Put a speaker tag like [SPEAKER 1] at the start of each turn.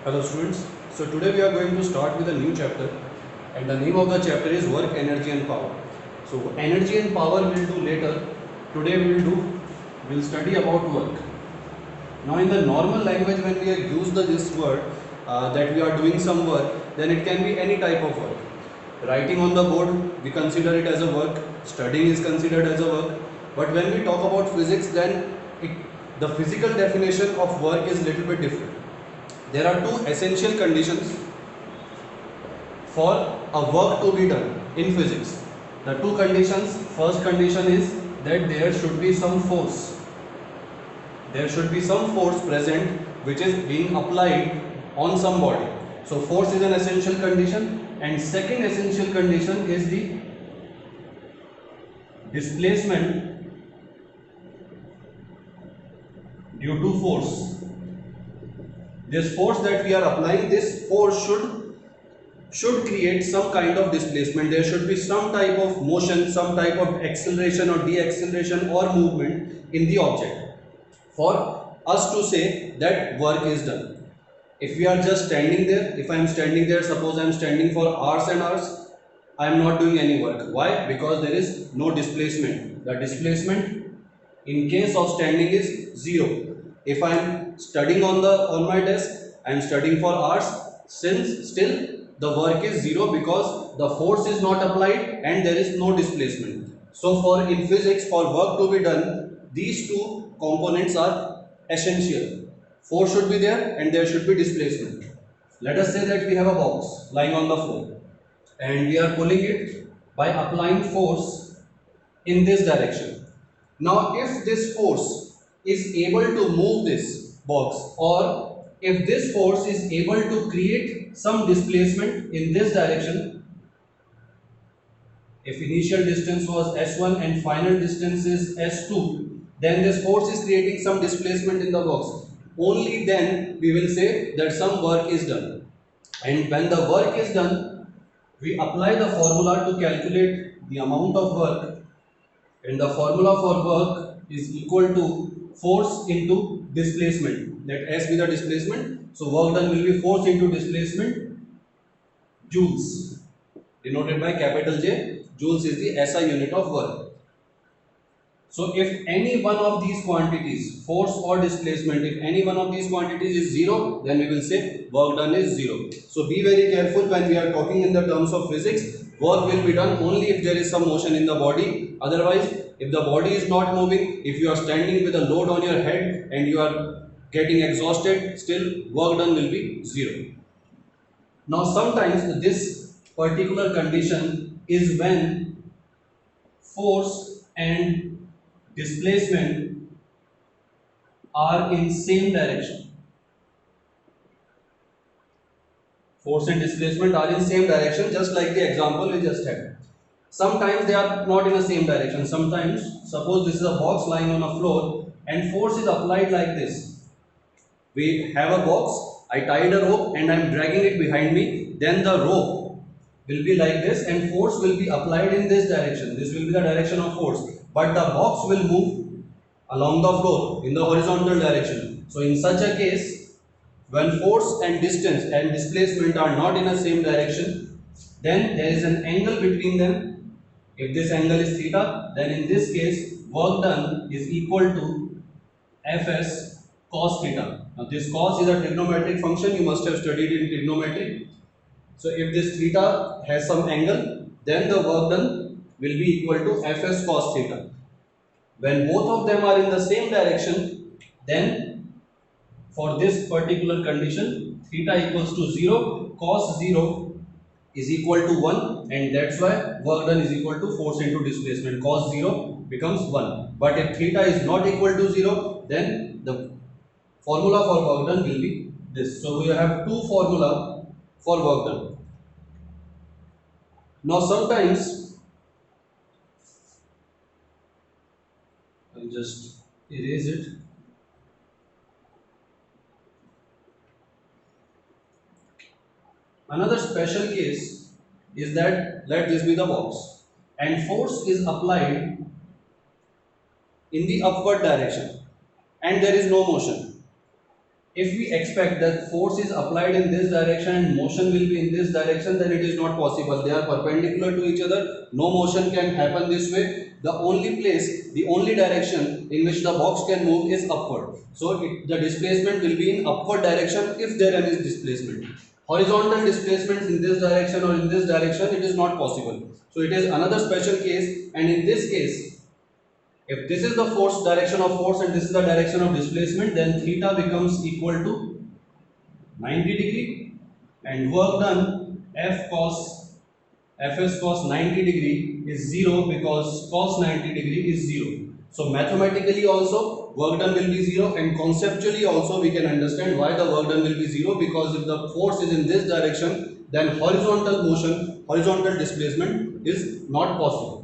[SPEAKER 1] Hello students, so today we are going to start with a new chapter and the name of the chapter is work, energy and power. So energy and power we'll do later. Today we'll study about work. Now in the normal language when we use this word that we are doing some work, then it can be any type of work. Writing on the board, we consider it as a work. Studying is considered as a work. But when we talk about physics, then the physical definition of work is little bit different. There are two essential conditions for a work to be done in physics. The two conditions, first condition is that there should be some force. There should be some force present which is being applied on some body. So force is an essential condition, and second essential condition is the displacement due to force. This force that we are applying, this force should create some kind of displacement. There should be some type of motion, some type of acceleration or deacceleration or movement in the object for us to say that work is done. If we are just standing there, if I am standing there, suppose I am standing for hours and hours, I am not doing any work. Why? Because there is no displacement. The displacement in case of standing is zero. If I am studying on my desk, I am studying for hours, since still the work is zero because the force is not applied and there is no displacement. So for in physics, for work to be done, these two components are essential. Force should be there and there should be displacement. Let us say that we have a box lying on the floor and we are pulling it by applying force in this direction. Now if this force is able to move this box, or if this force is able to create some displacement in this direction, if initial distance was s1 and final distance is s2, then this force is creating some displacement in the box. Only then we will say that some work is done. And when the work is done, we apply the formula to calculate the amount of work, and the formula for work is equal to force into displacement. Let S be the displacement. So work done will be force into displacement, joules, denoted by capital J. Joules is the SI unit of work. So if any one of these quantities, force or displacement, if any one of these quantities is zero, then we will say work done is zero. So be very careful when we are talking in the terms of physics. Work will be done only if there is some motion in the body. Otherwise, if the body is not moving, if you are standing with a load on your head and you are getting exhausted, still work done will be zero. Now sometimes this particular condition is when force and displacement are in same direction. Force and displacement are in same direction, just like the example we just had. Sometimes they are not in the same direction. Sometimes, suppose this is a box lying on a floor and force is applied like this. We have a box, I tied a rope and I am dragging it behind me, then the rope will be like this and force will be applied in this direction. This will be the direction of force, but the box will move along the floor in the horizontal direction. So in such a case, when force and distance and displacement are not in the same direction, then there is an angle between them. If this angle is theta, then in this case work done is equal to Fs cos theta. Now this cos is a trigonometric function, you must have studied in trigonometry. So if this theta has some angle, then the work done will be equal to Fs cos theta. When both of them are in the same direction, then for this particular condition, theta equals to 0, cos 0 is equal to 1, and that's why work done is equal to force into displacement. Cos 0 becomes 1. But if theta is not equal to 0, then the formula for work done will be this. So we have two formula for work done. Now sometimes, I'll just erase it. Another special case is that let this be the box and force is applied in the upward direction and there is no motion. if we expect that force is applied in this direction and motion will be in this direction, then it is not possible. They are perpendicular to each other. No motion can happen this way. The only place, the only direction in which the box can move is upward. So the displacement will be in upward direction if there is displacement. Horizontal displacement in this direction or in this direction, it is not possible. So it is another special case, and in this case, if this is the force direction of force and this is the direction of displacement, then theta becomes equal to 90 degree, and work done Fs cos 90 degree is 0 because cos 90 degree is 0. So mathematically also work done will be 0, and conceptually also we can understand why the work done will be 0, because if the force is in this direction, then horizontal motion, horizontal displacement is not possible.